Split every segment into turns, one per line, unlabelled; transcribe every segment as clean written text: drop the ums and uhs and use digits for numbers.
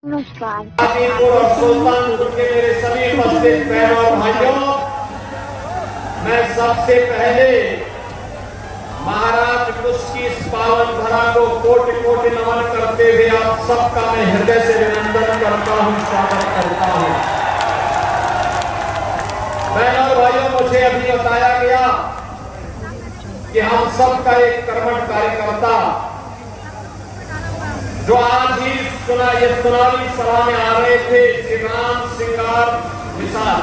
नमस्कार।
और सुल्तानपुर के मेरे सभी उपस्थित बहनों और भाइयों, मैं सबसे पहले महाराज कुश की इस पावन धरा को कोटि कोटि नमन करते हुए आप सबका मैं हृदय से अभिनंदन करता हूं, स्वागत करता हूं। बहनों और भाइयों, मुझे अभी बताया गया कि हम सबका एक कर्मठ कार्यकर्ता जो आज ही ये चुनावी सभा में आ रहे थे, श्री राम सिंगार विशाल,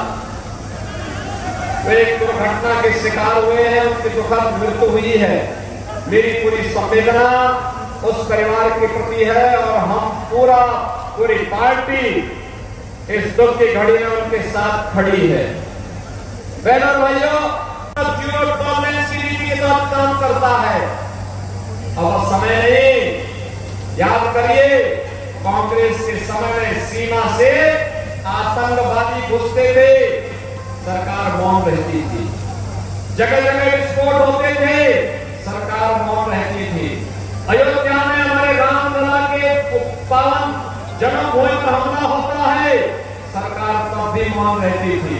वे एक दुर्घटना के शिकार हुए हैं, उनकी दुखद मृत्यु हुई है। मेरी पूरी संवेदना उस परिवार के प्रति है और हम पूरी पार्टी इस दुख की घड़ी में उनके साथ खड़ी है। बहनों भाइयों, जीरो टॉलरेंस की नीति के तहत काम करता है। अब समय नहीं, याद करिए, कांग्रेस के समय में सीमा से आतंकवादी घुसते थे, सरकार मौन रहती थी। जगह जगह विस्फोट होते थे, सरकार मौन रहती थी। अयोध्या में हमारे रामलला के पावन जन्मभूमि पर हमला होता है, सरकार तब भी मौन रहती थी।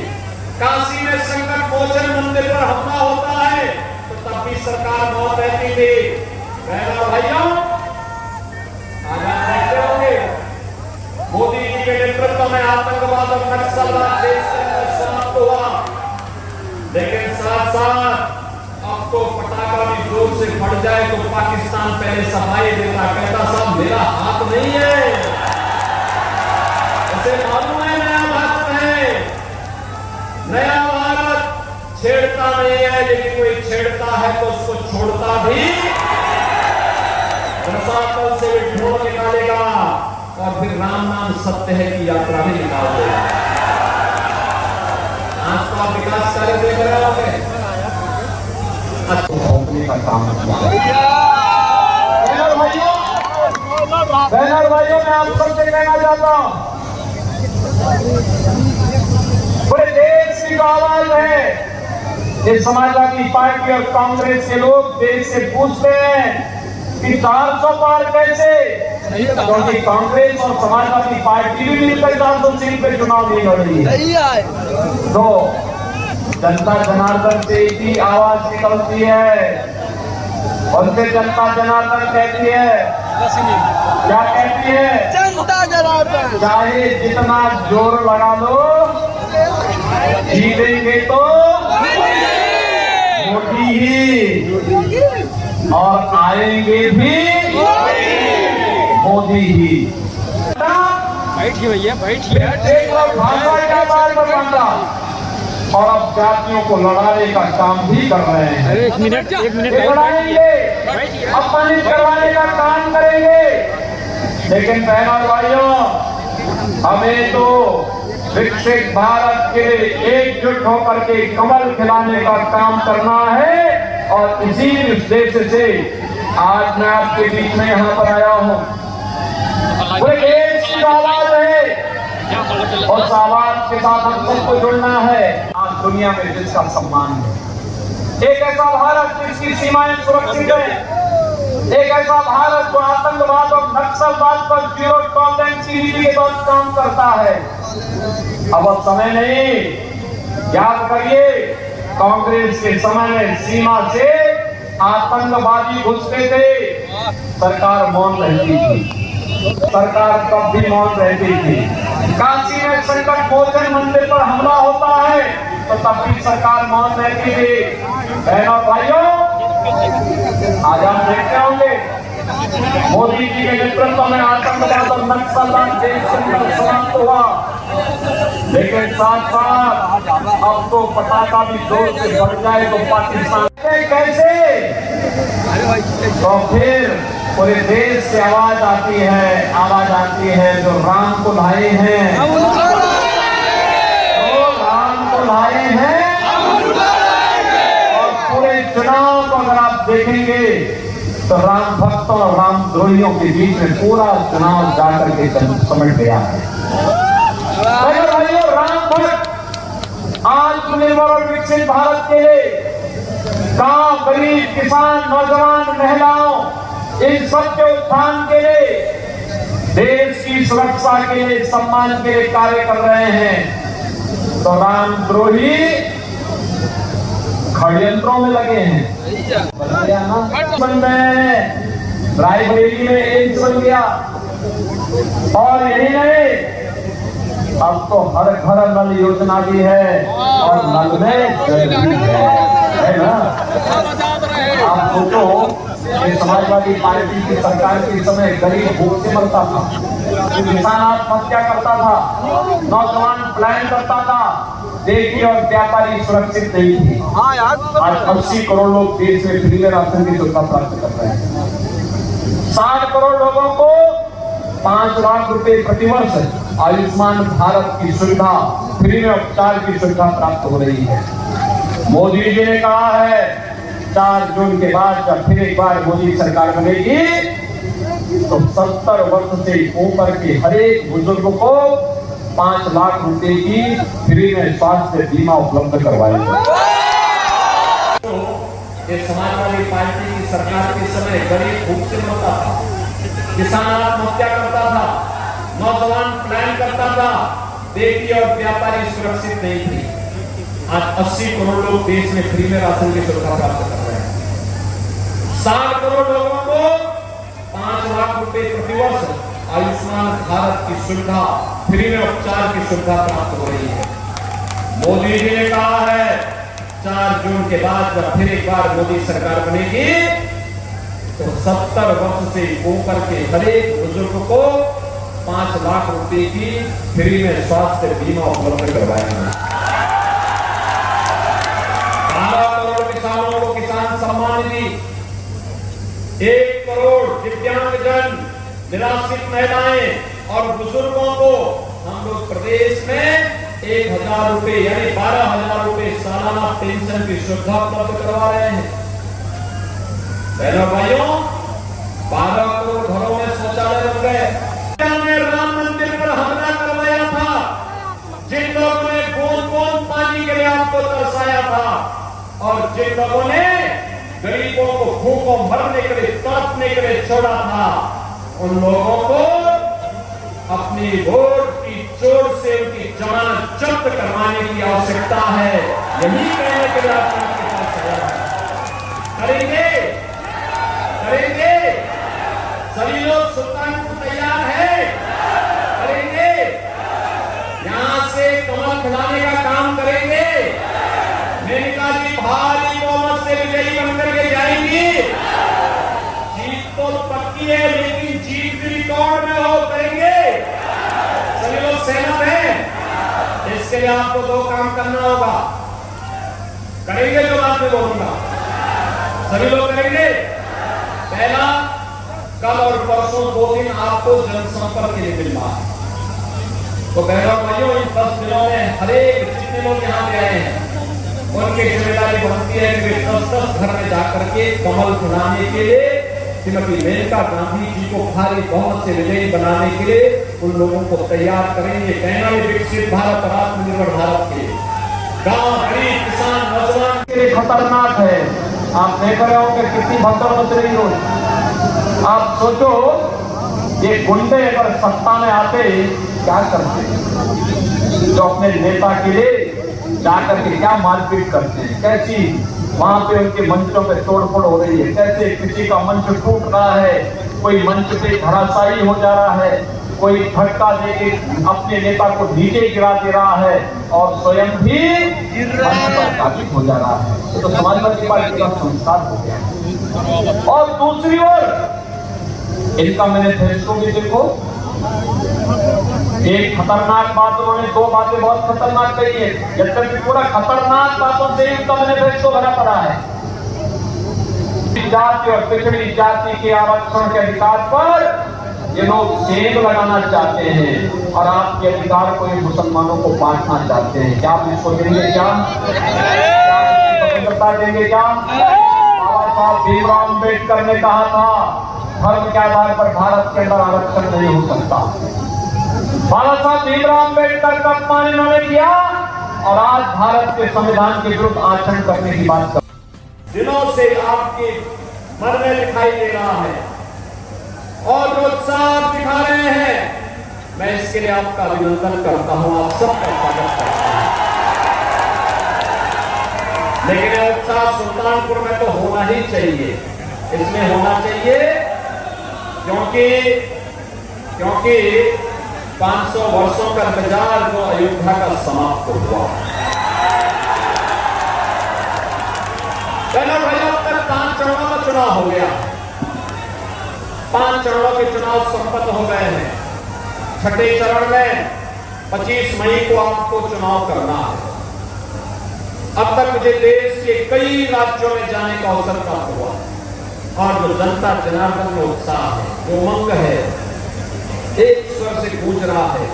काशी में संकट मोचन मंदिर पर हमला होता है तो तब भी सरकार मौन रहती थी। बहनों भाइयों, आज आप देखते होंगे मोदी जी के नेतृत्व में आतंकवाद और नक्सलवाद देश के अंदर समाप्त हुआ, लेकिन साथ साथ अब तो पटाखा भी जोर से फट जाए तो पाकिस्तान पहले सफाई देता, कहता साहब मेरा हाथ नहीं है। उसे मालूम है नया भारत है, नया भारत छेड़ता नहीं है, लेकिन कोई छेड़ता है तो उसको छोड़ता भी रसातल से ढोल निकालेगा और फिर राम नाम सत्य है की यात्रा भी निकाल देगा। आज तो आप विकास कार्य देख रहे होंगे, का काम बहनों भाइयों, मैं आप सबसे कहना चाहता हूं, पूरे देश की आवाज है। ये समाजवादी पार्टी और कांग्रेस के लोग देश से पूछते हैं कि 400 पार कैसे, क्योंकि कांग्रेस और समाजवादी पार्टी भी मिलकर 400 सीट पे चुनाव नहीं लड़ रही है। तो जनता जनार्दन से ही आवाज निकलती है, उनसे जनता जनार्दन कहती है, क्या कहती है? जनता जनार्दन चाहे जितना जोर लगा लो, जीतेंगे तो मोदी ही और आएंगे भी मोदी ही।
बैठिए भैया, बैठिए।
भाषा का बाल बनना और अब जातियों को लड़ाने का काम भी कर रहे हैं।
अरे एक मिनट
लड़ाएंगे, अपमानित करवाने का काम करेंगे, लेकिन बहनों भाइयों, हमें तो विकसित भारत के लिए एकजुट होकर के कमल खिलाने का काम करना है। और इसी उद्देश्य से आज मैं आपके बीच में यहाँ पर आया हूँ। पूरे देश की आवाज है और उस आवाज के साथ हम सबको जुड़ना है। आज दुनिया में जिसका सम्मान है, एक ऐसा भारत जिसकी सीमाएं सुरक्षित है, एक ऐसा भारत जो आतंकवाद और नक्सलवाद पर जीरो टॉलरेंस की नीति के तहत काम करता है। अब समय नहीं, याद करिए, कांग्रेस के समय में सीमा से आतंकवादी घुसते थे, सरकार मौन रहती थी, सरकार तब भी मौन रहती थी। काशी में संकट मोचन मंदिर पर हमला होता है तो तब भी सरकार मौन रहती थी। बहनों भाइयों, आज आप देखते होंगे मोदी जी के नेतृत्व में आतंकवाद और नक्सलवाद देश के अंदर समाप्त हुआ, लेकिन साथ साथ अब तो पटाखा भी जोर से बढ़ जाए तो पाकिस्तान कैसे, तो फिर पूरे देश से आवाज आती है जो राम को लाए हैं, और पूरे चुनाव को अगर आप देखेंगे तो राम भक्तों और राम द्रोहियों के बीच में पूरा चुनाव जाकर के समझ गया है। राम भक्त आत्मनिर्भर और विकसित भारत के लिए गांव, गरीब, किसान, नौजवान, महिलाओं, इन सबके उत्थान के लिए देश की सुरक्षा के लिए, सम्मान के लिए कार्य कर रहे हैं, तो रामद्रोही षड्यंत्रों में लगे हैं। बन गए हैं, रायबरेली में एम्स बन गया, और यही नहीं, अब तो हर घर नल योजना भी है, और नल में जल भी है ना। आप सोचो, ये समाजवादी पार्टी की सरकार के समय गरीब भूख से मरता था, किसान आत्महत्या करता था, नौजवान पलायन करता था, देखिए, और व्यापारी सुरक्षित नहीं थे। आज 80 करोड़ लोग देश में फ्री में राशन की सुविधा प्राप्त कर रहे हैं। 60 करोड़ लोगों को 5 लाख रुपए प्रतिवर्ष आयुष्मान भारत की सुविधा, फ्री में उपचार की सुविधा प्राप्त हो रही है। मोदी जी ने कहा है 4 जून के बाद जब फिर एक बार मोदी सरकार बनेगी तो 70 वर्ष से ऊपर के हर एक बुजुर्ग को 5 लाख रुपए की फ्री में स्वास्थ्य बीमा उपलब्ध करवाएंगे। ये समाजवादी पार्टी की सरकार के समय गरीब भूख से मरता था, किसान आत्महत्या करता था, नौजवान पलायन करता था, देखिए, और व्यापारी सुरक्षित नहीं थे। आज 80 करोड़ लोग देश में फ्री में राशन की सुविधा प्राप्त कर रहे हैं। 60 करोड़ लोगों को 5 लाख रुपए प्रतिवर्ष आयुष्मान भारत की सुविधा, फ्री में उपचार की सुविधा प्राप्त हो रही है। मोदी जी ने कहा है 4 जून के बाद जब फिर एक बार मोदी सरकार बनेगी तो 70 वर्ष से ऊपर के हर एक बुजुर्ग को 5 लाख रुपए की फ्री में स्वास्थ्य बीमा उपलब्ध करवाएंगे। 12 करोड़ किसानों को किसान सम्मान निधि, 1 करोड़ दिव्यांगजन, निराश्रित महिलाएं और बुजुर्गों को हम लोग प्रदेश में 1000 रुपए यानी 12,000 रुपए सालाना पेंशन की सुविधा उपलब्ध करवा रहे हैं। बहनों भाइयों, 12 करोड़ घरों में शौचालय बन गए। राम मंदिर पर हमला करवाया था, जिन लोगों ने बूंद-बूंद पानी के लिए आपको तरसाया था, और जिन लोगों ने गरीबों को भूखों मरने के लिए, तड़पने के लिए छोड़ा था, उन लोगों को अपनी वोट की चोट से उनकी जमानत जब्त करवाने की आवश्यकता है। यही कहने के लिए आपके पास आया है। करेंगे, करेंगे, सभी लोग सुल्तान को तैयार है, करेंगे, यहां से कमल खिलाने का काम करेंगे। मेनका जी भारी बहुमत से विजयी बनकर के जाएंगी। जीत तो पक्की है, लेकिन जीत भी रिकॉर्ड में हो, करेंगे। सभी लोग सहमत हैं? इसके लिए आपको 2 काम करना होगा, करेंगे जो बात में बोलूंगा, सभी लोग करेंगे। पहला, कल और परसों 2 दिन आपको जनसंपर्क के लिए मिलना है। तो बहनों भाइयों, इन 10 दिनों में हर एक जितने लोग यहाँ पे आए हैं उनकी जिम्मेदारी बनती है कि वे 10-10 घर में जाकर के कमल खिलाने के लिए, श्रीमती मेनका गांधी जी को भारी बहुमत से विजयी बनाने के लिए उन लोगों को तैयार करेंगे। कहना है विकसित भारत, आत्मनिर्भर भारत के गांव, गरीब, किसान, नौजवान के लिए खतरनाक है। आप देख रहे हो कि कितनी भगदड़ मच रही हो। आप सोचो, ये गुंडे अगर सत्ता में आते क्या करते, जो अपने नेता के लिए जाकर के क्या मारपीट करते हैं, कैसी वहां पे उनके मंचों पे तोड़फोड़ हो रही है, कैसे किसी का मंच टूट रहा है, कोई मंच पे धराशायी हो जा रहा है, कोई धक्का देके अपने नेता को नीचे गिरा दे रहा है और स्वयं भी काबिज हो जा रहा है। तो समाजवादी पार्टी का संस्कार हो गया। और दूसरी ओर इनका मैनिफेस्टो भी देखो, एक खतरनाक बात, उन्होंने 2 बातें बहुत खतरनाक कही है, जब तक पूरा खतरनाक बातों से इनका मैनिफेस्टो भरा पड़ा है। जाति और पिछड़ी जाति के आरक्षण के अधिकार पर ये लोग सेब लगाना चाहते हैं और आपके अधिकार को ये मुसलमानों को बांटना चाहते हैं। क्या आप इसको देंगे? क्या स्वतंत्रता देंगे? क्या बाबा साहब भीमराव अम्बेडकर ने कहा था धर्म के आधार पर भारत के अंदर आरक्षण नहीं हो सकता। बाबा साहब भीमराव अम्बेडकर का अपमान इन्होंने किया और आज भारत के संविधान के विरुद्ध आचरण करने की बात कर दिनों से आपके मन में दिखाई दे रहा है। और जो उत्साह दिखा रहे हैं, मैं इसके लिए आपका अभिनंदन करता हूं, आप सबका स्वागत करता हूं। लेकिन यह उत्साह सुल्तानपुर में तो होना ही चाहिए, इसमें होना चाहिए क्योंकि 500 वर्षों का इंतजार जो अयोध्या का समाप्त हुआ। पहले भाई अब तक 5 चरणों का चुनाव हो गया, 5 चरणों के चुनाव संपन्न हो गए हैं। छठे चरण में 25 मई को आपको चुनाव करना है। अब तक मुझे देश के कई राज्यों में जाने का अवसर प्राप्त हुआ और जो जनता जनार्दन में उत्साह है, जो उमंग है, एक स्वर से गूंज रहा है,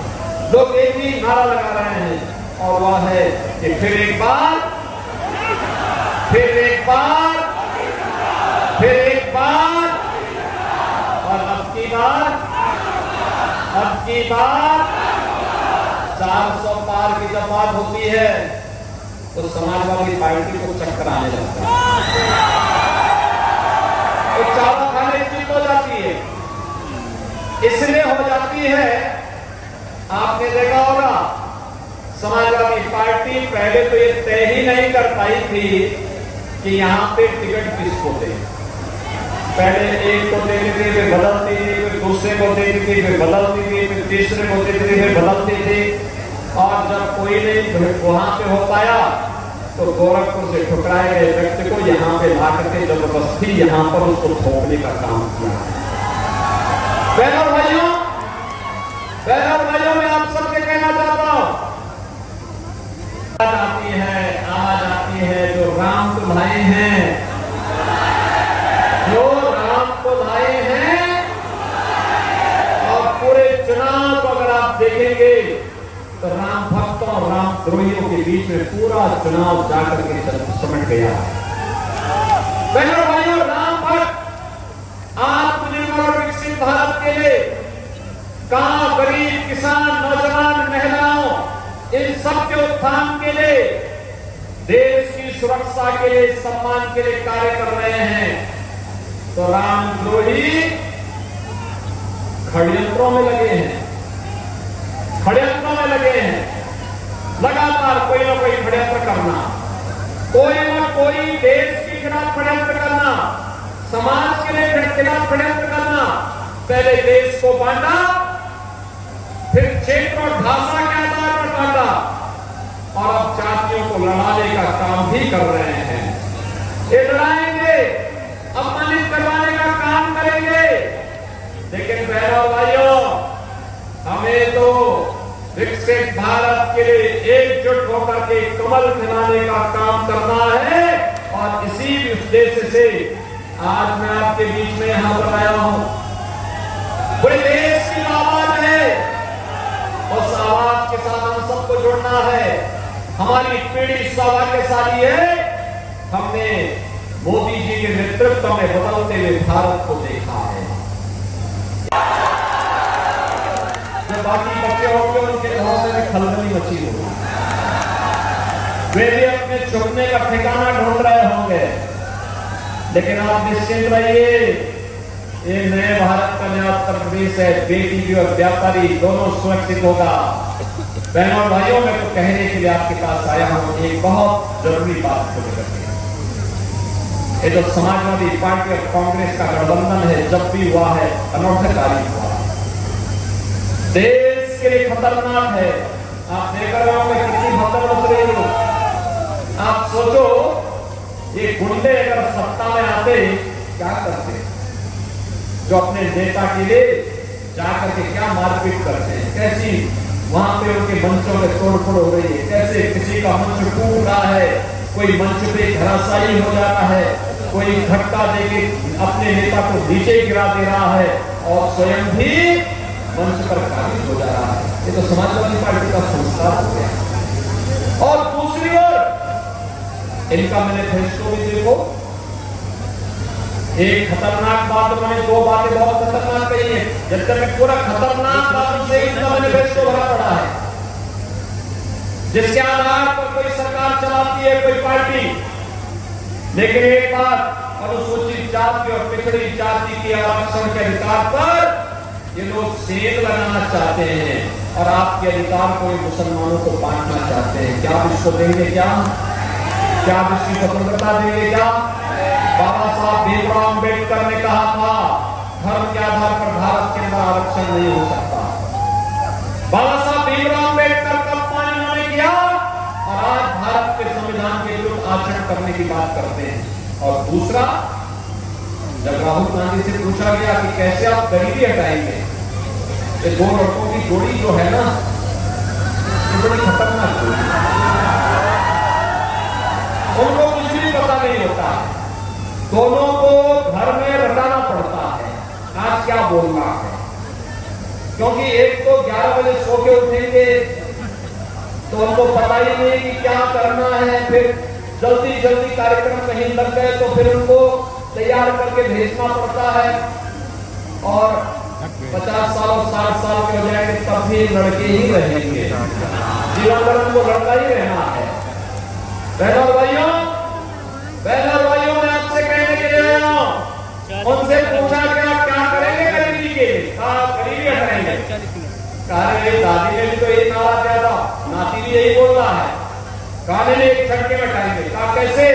लोग एक ही नारा लगा रहे हैं और वह है कि फिर एक बार, और अब की बार 400 पार की जब बात होती है तो समाजवादी पार्टी को चक्कर आने लगता है, तो चावल खाने की हो जाती है। इसलिए हो जाती है, आपने देखा होगा समाजवादी पार्टी पहले तो ये तय ही नहीं कर पाई थी कि यहां पे टिकट किसको दे। पहले एक को देती थी, फिर बदलती थी, फिर दूसरे को देती थी, फिर बदलती थी, फिर तीसरे को देती थी, फिर बदलती थी। और जब कोई नहीं वहां पे हो पाया तो गोरखपुर से ठुकराए गए व्यक्ति को यहाँ पे ला करके जबरदस्ती यहाँ पर उसको थोपने का काम किया। बहनों भाइयों, मैं आप सबसे कहना चाहता हूं, आवाज आती है जो राम को भाई हैं, और पूरे चुनाव को अगर आप देखेंगे तो राम भक्तों और राम द्रोहियों के बीच में पूरा चुनाव जाकर के समझ गया। बहनों भाइयों, राम भक्त आत्मनिर्भर और विकसित भारत के लिए गांव, गरीब, किसान, नौजवान, महिलाओं, इन सबके उत्थान के लिए, देश की सुरक्षा के लिए, सम्मान के लिए कार्य कर रहे हैं। तो रामद्रोही षड्यंत्रों में लगे हैं, लगातार कोई ना कोई षड्यंत्र करना, कोई ना कोई देश के खिलाफ षड्यंत्र करना, समाज के लिए खिलाफ षड्यंत्र करना। पहले देश को बांटा, फिर क्षेत्र और भाषा के आधार पर बांटा, और अब जातियों को लड़ाने का काम भी कर रहे हैं। ये लड़ाएंगे, अपमानित करवाने का काम करेंगे। लेकिन बहनों भाइयों, हमें तो विकसित भारत के लिए एकजुट होकर के कमल खिलाने का काम करना है। और इसी उद्देश्य से आज मैं आपके बीच में यहां पर आया हूं। पूरे देश की आवाज है, उस आवाज के साथ हम सबको जुड़ना है। हमारी पीढ़ी सौभाग्यशाली है, हमने मोदी जी के नेतृत्व में बदलते हुए भारत को देखा है। जो बाकी बच्चे होंगे उनके घरों में भी खलबली मची होगी, वे भी अपने छुपने का ठिकाना ढूंढ रहे होंगे। लेकिन आप निश्चिंत रहिए, ये नए भारत का नया उत्तर प्रदेश है, बेटी भी और व्यापारी दोनों सुरक्षित होगा। बहनों और भाइयों, मैं तो कहने के लिए आपके पास आया हूं एक बहुत जरूरी बात को लेकर के। ये जो समाजवादी पार्टी और कांग्रेस का गठबंधन है, जब भी हुआ है अनौठकारी हुआ, देश के लिए खतरनाक है। आप देख रहे होंगे कितनी भगदड़ मच रही हो। आप सोचो, ये गुंडे अगर सत्ता में आते क्या करते, जो अपने नेता के लिए जाकर के क्या मारपीट करते हैं, कैसी वहां पे उनके मंचों में तोड़फोड़ हो रही है, कैसे किसी का मंच टूट रहा है, कोई मंच पे धराशायी हो जाता है, कोई धक्का देके अपने नेता को नीचे गिरा दे रहा है और स्वयं भी मंच पर काबिज हो जा रहा है। ये तो समाजवादी पार्टी का संस्कार हो गया। और दूसरी ओर इनका मैनिफेस्टो भी देखो, एक खतरनाक बात, उन्होंने 2 बातें बहुत खतरनाक कही है। जब तक पूरा खतरनाक बातों से इनका मैनिफेस्टो भरा पड़ा है, जिसके आधार पर कोई सरकार चलाती है कोई पार्टी। लेकिन एक बात अनुसूचित जाति और पिछड़ी जाति के आरक्षण के अधिकार पर ये लोग सेल लगाना चाहते हैं और आपके अधिकार को मुसलमानों को बांटना चाहते हैं। क्या आप इसको देंगे? क्या आप इसकी स्वतंत्रता देंगे? क्या बाबा साहब भीमराव अम्बेडकर ने कहा था धर्म के आधार पर भारत के अंदर आरक्षण नहीं हो सकता। बाबा साहब भीमराव अम्बेडकर का अपमान इन्होंने किया और आज भारत के संविधान के विरुद्ध आचरण करने की बात करते हैं। और दूसरा, जब राहुल गांधी से पूछा गया कि कैसे आप गरीबी हटाएंगे, ये दो लड़कों की जोड़ी जो है ना, ये बड़ी खतरनाक जोड़ी है। उनको कुछ भी पता नहीं होता, दोनों को घर में रटाना पड़ता है आज क्या बोलना है, क्योंकि एक तो 11 बजे सो के उठेंगे तो उनको पता ही नहीं कि क्या करना है, फिर जल्दी जल्दी कार्यक्रम कहीं लग गए तो फिर उनको तैयार करके भेजना पड़ता है और 50 साल और 60 साल के हो जाएंगे तब भी लड़के ही रहेंगे, जीवन भर उनको लड़का ही रहना है। बहनों भाइयों मैं आपसे कहने के लिए आया हूं, उनसे पूछा कि आप क्या करेंगे गरीबी के लिए? गरीबी हटाएंगे। कहा दादी ने भी तो यही नारा दिया था, नाती भी यही बोल रहा है, गाने ने एक झटके में हटाएंगे। कहा कैसे?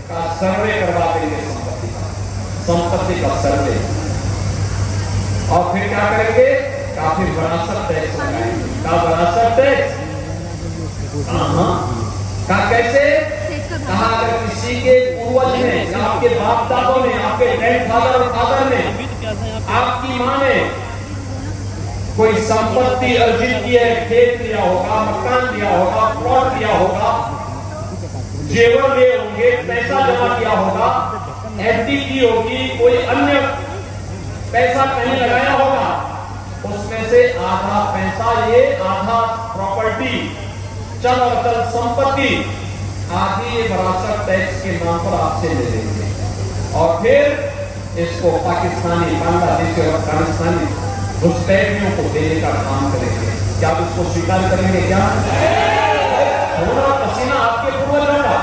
कहा सर्वे करवा देंगे संपत्ति का सर्वे, और फिर क्या करेंगे? काफी विरासत टैक्स लगाएंगे। क्या विरासत टैक्स? कहा कैसे? कहा अगर किसी के पूर्वज ने या आपके बाप दादों ने, आपके ग्रैंडफादर और फादर ने, आपकी मां ने कोई संपत्ति अर्जित की है, खेत लिया होगा, मकान लिया होगा, प्लॉट लिया होगा, जेवर लिए होंगे, पैसा जमा किया होगा, एफडी की होगी, कोई अन्य पैसा कहीं लगाया होगा, उसमें से आधा पैसा ये, आधा प्रॉपर्टी, चल और चल संपत्ति आदि विरासत टैक्स के नाम पर आपसे ले लेंगे और फिर इसको पाकिस्तानी, बांग्लादेशी और अफगानिस्तानी घुसपैठियों को देने का काम करेंगे। क्या आप इसको स्वीकार करेंगे? क्या थोड़ा पसीना आपके पूर्वजों का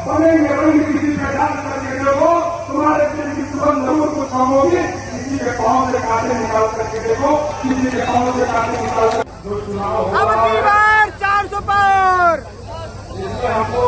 बनेंगे किसी पहचान करके देखो, तुम्हारे दिल की सुगंध जरूर कुछ होगी। किसी के पाँव से कांटे निकाल करके देखो, किसी के पाँव से कांटे निकाल कर जो चुनाव
400 पार
इसमें हमको